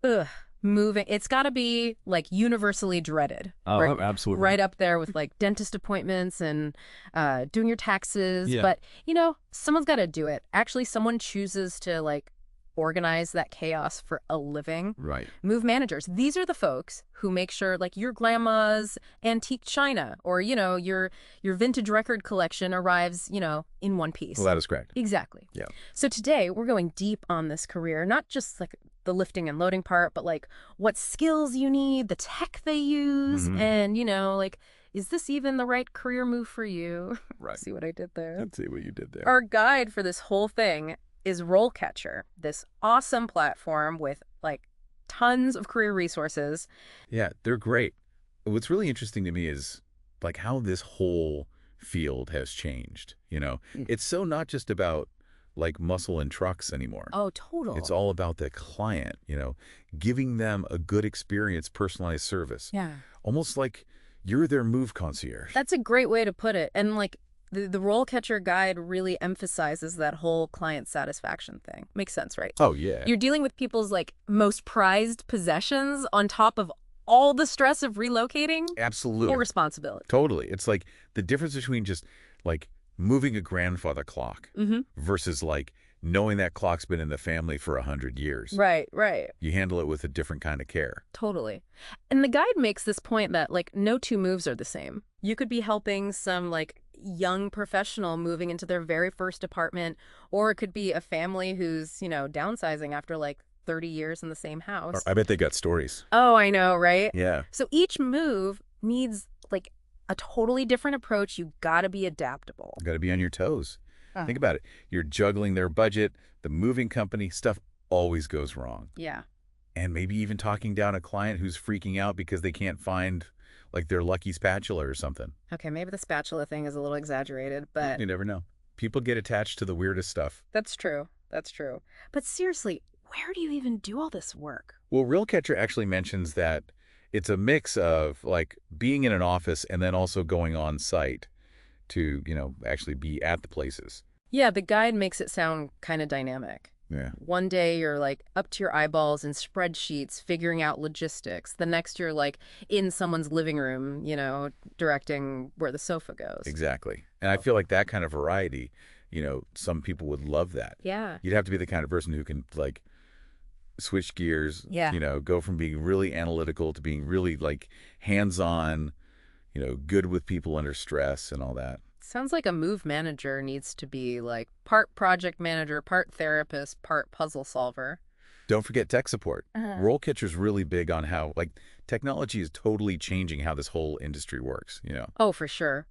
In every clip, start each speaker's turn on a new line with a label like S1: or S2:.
S1: Ugh, moving. It's got to be like universally dreaded. Right,
S2: Oh, absolutely.
S1: right up there with like dentist appointments and doing your taxes.
S2: Yeah,
S1: But, someone's got to do it. Actually, someone chooses to like organize that chaos for a living.
S2: right.
S1: Move managers. These are the folks who make sure like your grandma's antique china or, your vintage record collection arrives, in one
S2: Well,
S1: piece.
S2: that is correct.
S1: Exactly.
S2: Yeah.
S1: So today we're going deep on this career, not just like the lifting and loading part, but like what skills you need, the tech they use,
S2: Hmm.
S1: and, like, is this even the right career move for you?
S2: Right.
S1: See what I did there?
S2: Let's see what you did there.
S1: Our guide for this whole thing is RoleCatcher, this awesome platform with like tons of career resources.
S2: Yeah, they're great. What's really interesting to me is like how this whole field has changed. It's so not just about like muscle and trucks anymore.
S1: Oh,
S2: It's
S1: total.
S2: all about the client, giving them a good experience, personalized service.
S1: Yeah.
S2: Almost like you're their move concierge.
S1: That's a great way to put it. And like the role catcher guide really emphasizes that whole client satisfaction thing. Makes sense, right?
S2: Oh, yeah.
S1: You're dealing with people's like most prized possessions on top of all the stress of relocating. Full
S2: Absolutely.
S1: responsibility.
S2: Totally. It's like the difference between just like moving a grandfather clock
S1: Mm-hmm.
S2: versus like knowing that clock's been in the family for 100 years.
S1: Right, right.
S2: You handle it with a different kind of care.
S1: Totally. And the guide makes this point that like no two moves are the same. You could be helping some like young professional moving into their very first apartment, or it could be a family who's, downsizing after like 30 years in the same house.
S2: I bet they got stories.
S1: Oh, I know, right?
S2: Yeah.
S1: So each move needs like a totally different approach. You got to be adaptable.
S2: Got to be on your toes.
S1: Uh,
S2: Think about it. You're juggling their budget, the moving company, stuff always goes wrong.
S1: yeah.
S2: And maybe even talking down a client who's freaking out because they can't find like their lucky spatula or something.
S1: Okay, maybe the spatula thing is a little exaggerated, but
S2: You never know. People get attached to the weirdest stuff.
S1: that's true. That's true. But seriously, where do you even do all this work?
S2: Well, RealCatcher actually mentions that it's a mix of like being in an office and then also going on site to, actually be at the places.
S1: Yeah, the guide makes it sound kind of dynamic.
S2: Yeah.
S1: One day you're like up to your eyeballs in spreadsheets, figuring out logistics. The next you're like in someone's living room, directing where the sofa goes.
S2: Exactly. And I feel like that kind of variety, some people would love that.
S1: Yeah.
S2: You'd have to be the kind of person who can like switch gears,
S1: Yeah.
S2: go from being really analytical to being really like hands-on, good with people under stress and all that.
S1: Sounds like a move manager needs to be like part project manager, part therapist, part puzzle solver.
S2: Don't forget tech support.
S1: Uh-huh.
S2: RoleCatcher's really big on how like technology is totally changing how this whole industry works.
S1: Oh, for sure.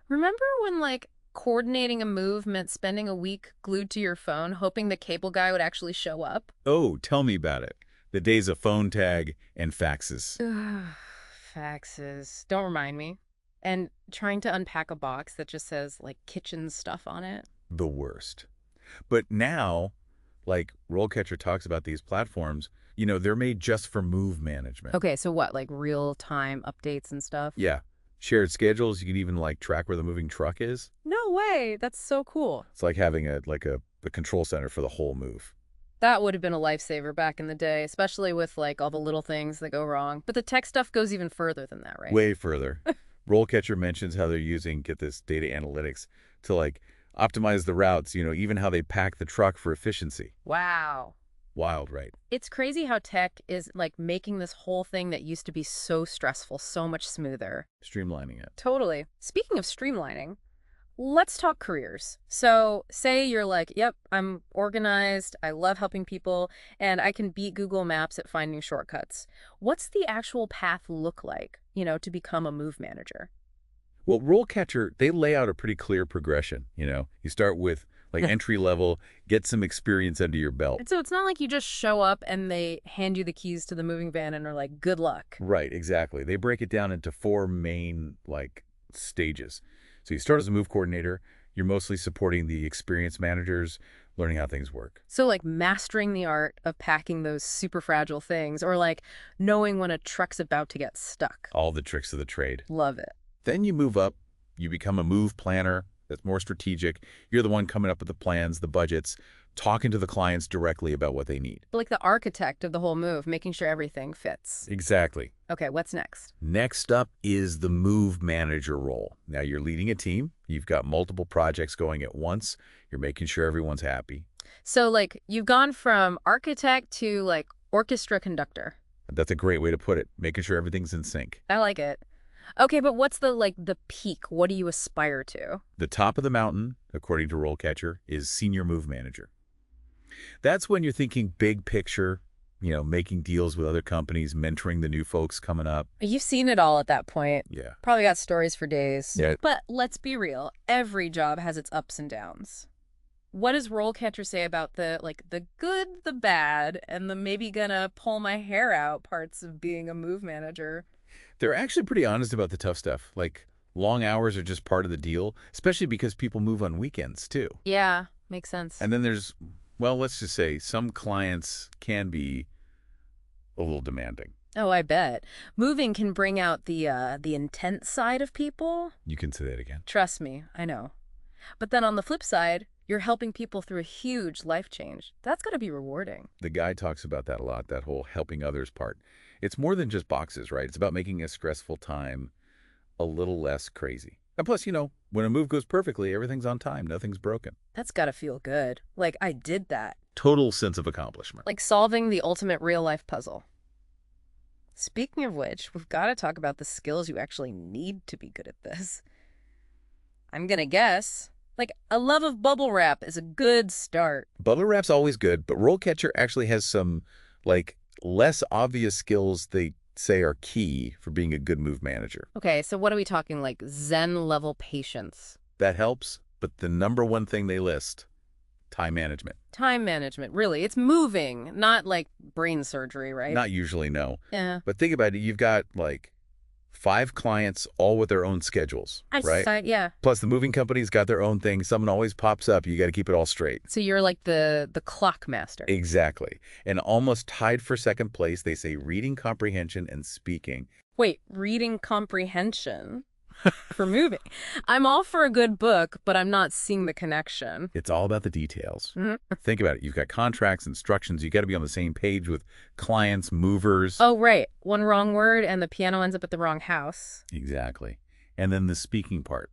S1: Remember when like coordinating a move meant spending a week glued to your phone, hoping the cable guy would actually show up?
S2: Oh, tell me about it. The days of phone tag and faxes.
S1: Ugh, faxes. Don't remind me. And trying to unpack a box that just says like kitchen stuff on it.
S2: The worst. But now, like RoleCatcher talks about these platforms, they're made just for move management.
S1: Okay, so what, like real-time updates and stuff?
S2: Yeah. Shared schedules, you can even like track where the moving truck is.
S1: No way. That's so cool.
S2: It's like having a control center for the whole move.
S1: That would have been a lifesaver back in the day, especially with like all the little things that go wrong. But the tech stuff goes even further than that, right?
S2: Way further. RoleCatcher mentions how they're using, get this, data analytics to like optimize the routes, even how they pack the truck for efficiency.
S1: Wow.
S2: Wild, right?
S1: It's crazy how tech is like making this whole thing that used to be so stressful so much smoother.
S2: Streamlining it.
S1: Totally. Speaking of streamlining, let's talk careers. So say you're like, yep, I'm organized, I love helping people, and I can beat Google Maps at finding shortcuts. What's the actual path look like, to become a move manager?
S2: Well, RoleCatcher, they lay out a pretty clear progression. You start with like entry level, get some experience under your belt.
S1: And so it's not like you just show up and they hand you the keys to the moving van and are like, good luck.
S2: Right, exactly. They break it down into 4 main like stages. So you start as a move coordinator. You're mostly supporting the experienced managers, learning how things work.
S1: So like mastering the art of packing those super fragile things, or like knowing when a truck's about to get stuck.
S2: All the tricks of the trade.
S1: Love it.
S2: Then you move up. You become a move planner, That's more strategic. You're the one coming up with the plans, the budgets, talking to the clients directly about what they need.
S1: Like the architect of the whole move, making sure everything fits.
S2: Exactly.
S1: Okay, what's next?
S2: Next up is the move manager role. Now you're leading a team. You've got multiple projects going at once. You're making sure everyone's happy.
S1: So, like, you've gone from architect to, like, orchestra conductor.
S2: That's a great way to put it, making sure everything's in sync.
S1: I like it. Okay, but what's the peak? What do you aspire to?
S2: The top of the mountain, according to RoleCatcher, is senior move manager. That's when you're thinking big picture, making deals with other companies, mentoring the new folks coming up.
S1: You've seen it all at that point.
S2: Yeah.
S1: Probably got stories for days.
S2: Yeah.
S1: But let's be real. Every job has its ups and downs. What does RoleCatcher say about the good, the bad, and the maybe gonna pull my hair out parts of being a move manager?
S2: They're actually pretty honest about the tough stuff. Like, long hours are just part of the deal, especially because people move on weekends, too.
S1: Yeah, makes sense.
S2: And then there's, well, let's just say some clients can be a little demanding.
S1: Oh, I bet. Moving can bring out the intense side of people.
S2: You can say that again.
S1: Trust me, I know. But then on the flip side, you're helping people through a huge life change. That's got to be rewarding.
S2: The guy talks about that a lot, that whole helping others part. It's more than just boxes, right? It's about making a stressful time a little less crazy. And plus, when a move goes perfectly, everything's on time, nothing's broken.
S1: That's got to feel good. Like, I did that.
S2: Total sense of accomplishment.
S1: Like solving the ultimate real-life puzzle. Speaking of which, we've got to talk about the skills you actually need to be good at this. I'm gonna guess, like, a love of bubble wrap is a good start.
S2: Bubble wrap's always good, but RoleCatcher actually has some, less obvious skills they say are key for being a good move manager.
S1: Okay, so what are we talking, like Zen-level patience?
S2: That helps, but the number one thing they list, time management.
S1: Time management, really. It's moving, not like brain surgery, right?
S2: Not usually, no.
S1: Yeah.
S2: But think about it. You've got, 5 clients, all with their own schedules, right?
S1: Yeah.
S2: Plus, the moving company's got their own thing. Someone always pops up. You got to keep it all straight.
S1: So you're like the clock master.
S2: Exactly. And almost tied for second place, they say reading comprehension and speaking.
S1: Wait, reading comprehension for moving. I'm all for a good book, but I'm not seeing the connection.
S2: It's all about the details.
S1: Mhm.
S2: Think about it. You've got contracts, instructions. You got to be on the same page with clients, movers.
S1: Oh, right. One wrong word and the piano ends up at the wrong house.
S2: Exactly. And then the speaking part.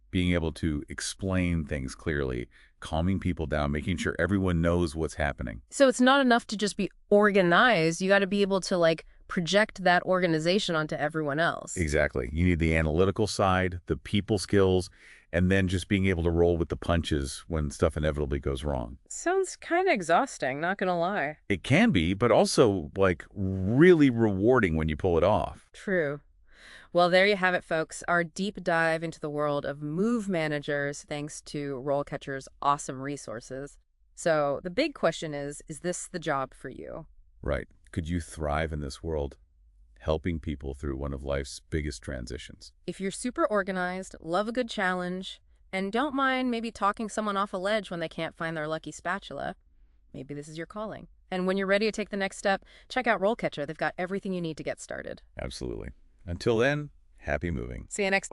S2: Being able to explain things clearly, calming people down, making sure everyone knows what's happening.
S1: So it's not enough to just be organized. You got to be able to, project that organization onto everyone else.
S2: Exactly. You need the analytical side, the people skills, and then just being able to roll with the punches when stuff inevitably goes wrong.
S1: Sounds kind of exhausting, not gonna lie.
S2: It can be, but also, really rewarding when you pull it off.
S1: True. Well, there you have it, folks. Our deep dive into the world of move managers thanks to RoleCatcher's awesome resources. So the big question is this the job for you?
S2: Right. Could you thrive in this world, helping people through one of life's biggest transitions?
S1: If you're super organized, love a good challenge, and don't mind maybe talking someone off a ledge when they can't find their lucky spatula, maybe this is your calling. And when you're ready to take the next step, check out RoleCatcher. They've got everything you need to get started.
S2: Absolutely. Until then, happy moving.
S1: See you next